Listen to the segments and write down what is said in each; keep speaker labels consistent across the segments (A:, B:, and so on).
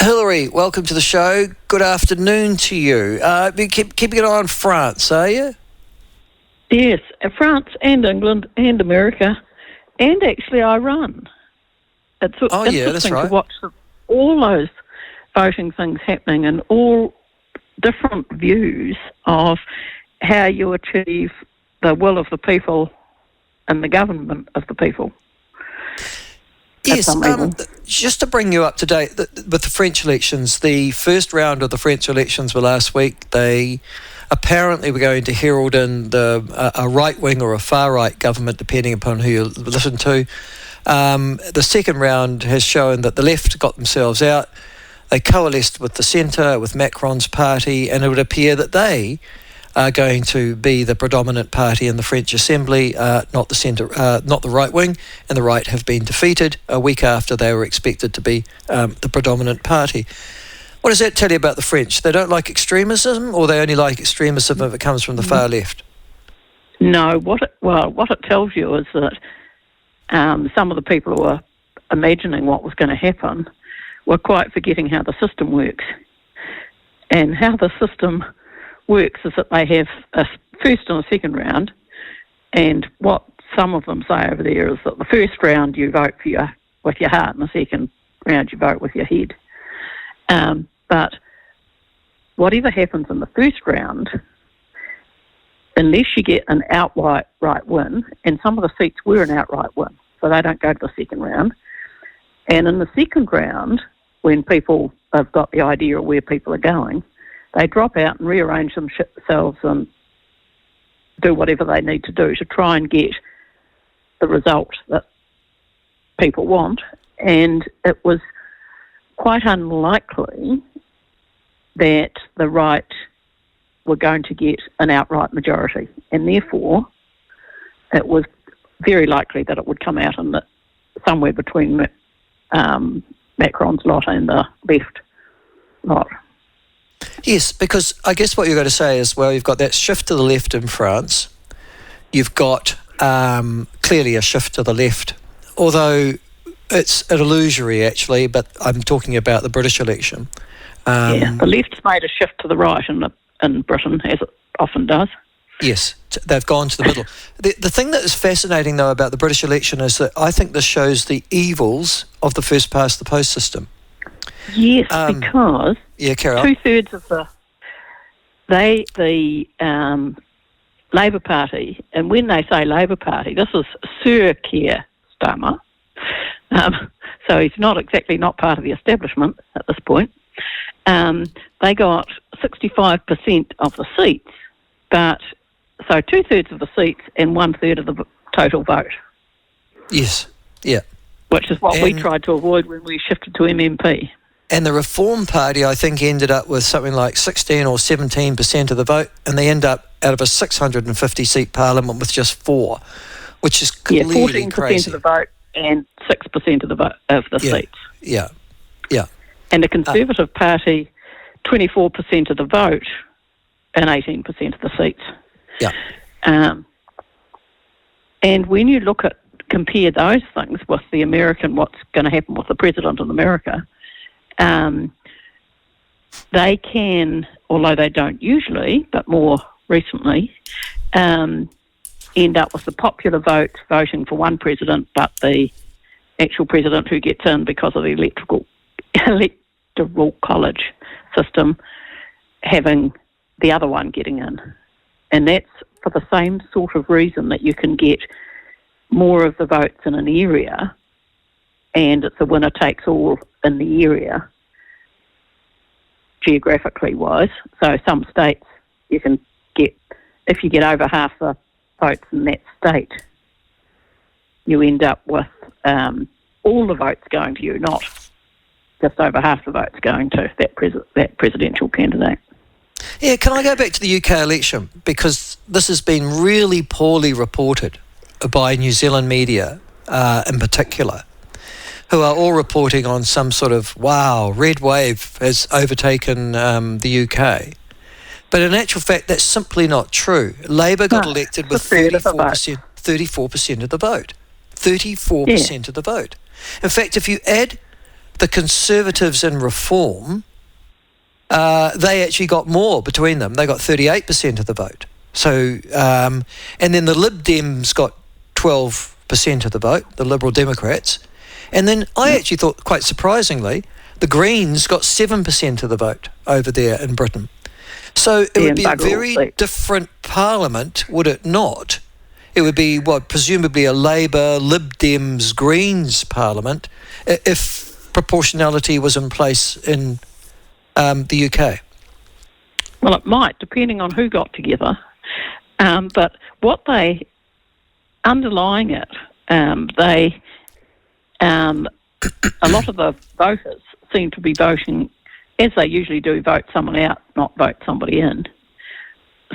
A: Hilary, welcome to the show. Good afternoon to you. Keeping an eye on France, are you?
B: Yes, France and England and America and actually Iran. It's interesting
A: that's right.
B: to watch all those voting things happening and all different views of how you achieve the will of the people and the government of the people.
A: Yes, just to bring you up to date with the French elections, the first round of the French elections were last week. They apparently were going to herald in a right-wing or a far-right government, depending upon who you listen to. The second round has shown that the left got themselves out. They coalesced with the centre, with Macron's party, and it would appear that they are going to be the predominant party in the French Assembly, not the centre, not the right wing, and the right have been defeated a week after they were expected to be the predominant party. What does that tell you about the French? They don't like extremism, or they only like extremism if it comes from the far left?
B: No, what it tells you is that some of the people who were imagining what was going to happen were quite forgetting how the system works. And how the system works is that they have a first and a second round, and what some of them say over there is that the first round you vote with your heart, and the second round you vote with your head. But whatever happens in the first round, unless you get an outright win, and some of the seats were an outright win, so they don't go to the second round. And in the second round, when people have got the idea of where people are going, they drop out and rearrange themselves and do whatever they need to do to try and get the result that people want. And it was quite unlikely that the right were going to get an outright majority. And therefore, it was very likely that it would come out in somewhere between Macron's lot and the left lot.
A: Yes, because I guess what you're going to say is, well, you've got that shift to the left in France. You've got clearly a shift to the left, although it's an illusory, actually, but I'm talking about the British election.
B: The left's made a shift to the right in Britain, as it often does.
A: Yes, they've gone to the middle. The thing that is fascinating, though, about the British election is that I think this shows the evils of the first-past-the-post system.
B: Yes, because two-thirds of the Labour Party, and when they say Labour Party, this is Sir Keir Starmer, so he's not part of the establishment at this point. They got 65% of the seats, so two-thirds of the seats and one-third of the total vote.
A: Yes, yeah.
B: Which is what we tried to avoid when we shifted to MMP.
A: And the Reform Party, I think, ended up with something like 16 or 17% of the vote, and they end up out of a 650-seat parliament with just 4, which is clearly
B: 14%
A: crazy.
B: of the vote and 6% of the seats.
A: Yeah.
B: And the Conservative Party, 24% of the vote and 18% of the seats.
A: Yeah.
B: And when you compare those things with the American, what's going to happen with the president of America, they can, although they don't usually, but more recently, end up with the popular vote voting for one president, but the actual president who gets in because of the electoral college system having the other one getting in. And that's for the same sort of reason that you can get more of the votes in an area and it's a winner takes all in the area, geographically wise. So some states you can get, if you get over half the votes in that state, you end up with all the votes going to you, not just over half the votes going to that presidential candidate.
A: Yeah, can I go back to the UK election? Because this has been really poorly reported by New Zealand media in particular, who are all reporting on some sort of, wow, red wave has overtaken the UK. But in actual fact, that's simply not true. Labour got elected with 34% of the vote. 34% of the vote. In fact, if you add the Conservatives in Reform, they actually got more between them. They got 38% of the vote. So, and then the Lib Dems got 12% of the vote, the Liberal Democrats. And then I actually thought, quite surprisingly, the Greens got 7% of the vote over there in Britain. So it would be a very different parliament, would it not? It would be, presumably a Labour, Lib Dems, Greens parliament if proportionality was in place in the UK.
B: Well, it might, depending on who got together. But what they, underlying it, a lot of the voters seem to be voting, as they usually do, vote someone out, not vote somebody in.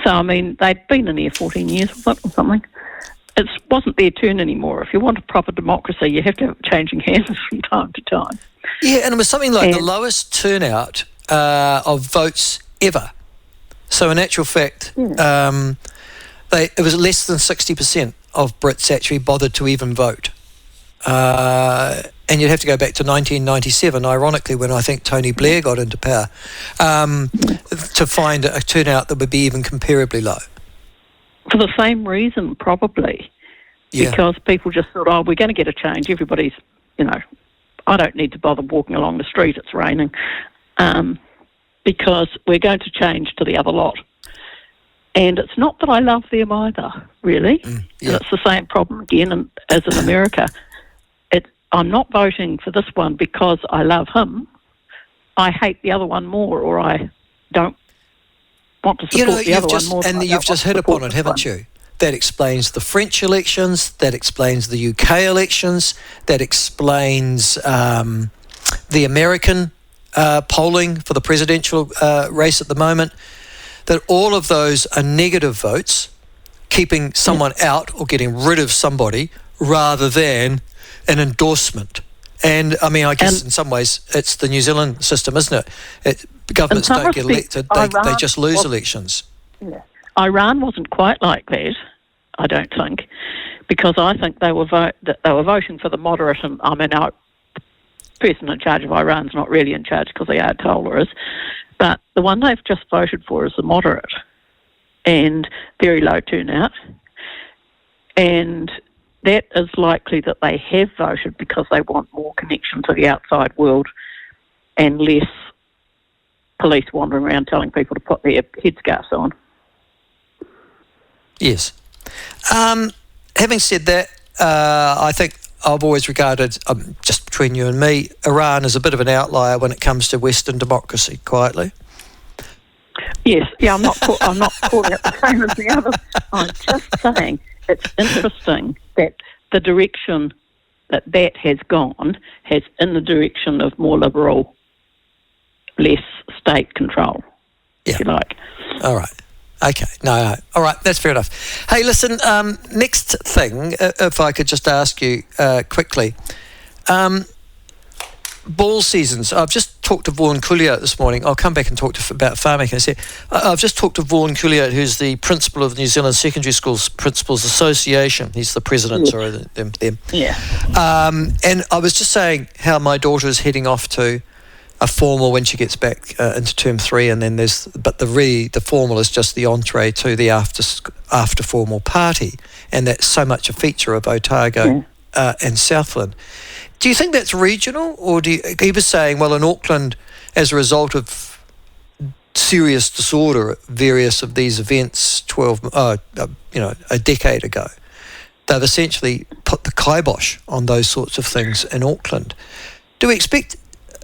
B: So, I mean, they'd been in there 14 years or something. It wasn't their turn anymore. If you want a proper democracy, you have to have it changing hands from time to time.
A: Yeah, and it was something like the lowest turnout of votes ever. So, in actual fact, it was less than 60% of Brits actually bothered to even vote. And you'd have to go back to 1997, ironically, when I think Tony Blair got into power, to find a turnout that would be even comparably low.
B: For the same reason, probably. Yeah. Because people just thought, we're going to get a change. Everybody's, I don't need to bother walking along the street, it's raining, because we're going to change to the other lot. And it's not that I love them either, really. And it's the same problem again as in America. I'm not voting for this one because I love him. I hate the other one more, or I don't want to support the other one more.
A: And you've just hit upon it, haven't you? That explains the French elections, that explains the UK elections, that explains the American polling for the presidential race at the moment, that all of those are negative votes, keeping someone out or getting rid of somebody rather than an endorsement. And I mean, I guess in some ways it's the New Zealand system, isn't it? Governments don't get elected, they just lose elections.
B: Yeah. Iran wasn't quite like that, I don't think, because I think they were voting for the moderate, and I mean, our person in charge of Iran's not really in charge because the Ayatollah is, but the one they've just voted for is the moderate, and very low turnout, and that is likely that they have voted because they want more connection to the outside world and less police wandering around telling people to put their headscarves on.
A: Yes. Having said that, I think I've always regarded, just between you and me, Iran as a bit of an outlier when it comes to Western democracy, quietly.
B: Yes, yeah, I'm not calling it the same as the others. I'm just saying it's interesting that the direction that has gone has in the direction of more liberal, less state control, if you like.
A: All right. Okay. No. All right. That's fair enough. Hey, listen, next thing, if I could just ask you quickly. Ball seasons. I've just talked to Vaughan Coulier this morning. I'll come back and talk about farming in a sec. I've just talked to Vaughan Coulier, who's the principal of the New Zealand Secondary Schools Principals Association. He's the president, sorry, them.
B: Yeah.
A: And I was just saying how my daughter is heading off to a formal when she gets back into term 3, and then the formal is just the entree to the after formal party, and that's so much a feature of Otago and Southland. Do you think that's regional, or he was saying, well, in Auckland, as a result of serious disorder at various of these events a decade ago, they've essentially put the kibosh on those sorts of things in Auckland. Do we expect?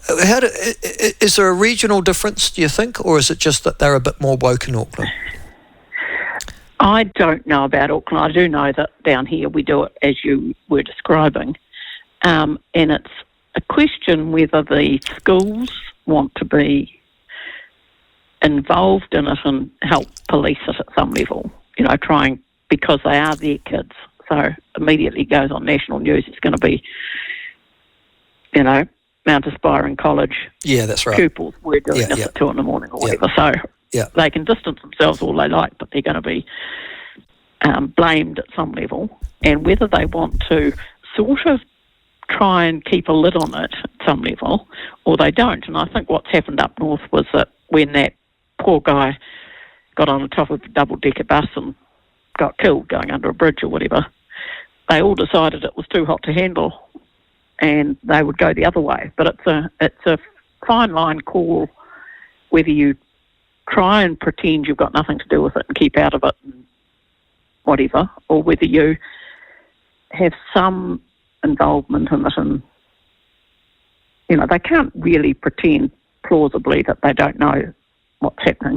A: Is there a regional difference, do you think, or is it just that they're a bit more woke in Auckland?
B: I don't know about Auckland. I do know that down here we do it as you were describing. And it's a question whether the schools want to be involved in it and help police it at some level, trying, because they are their kids. So immediately goes on national news, it's going to be, Mount Aspiring College
A: that's right.
B: pupils were doing this at 2 a.m. or whatever. So they can distance themselves all they like, but they're going to be blamed at some level. And whether they want to sort of try and keep a lid on it at some level, or they don't. And I think what's happened up north was that when that poor guy got on the top of a double-decker bus and got killed going under a bridge or whatever, they all decided it was too hot to handle and they would go the other way. But it's a fine line call whether you try and pretend you've got nothing to do with it and keep out of it and whatever, or whether you have some involvement in it. And, you know, they can't really pretend plausibly that they don't know what's happening.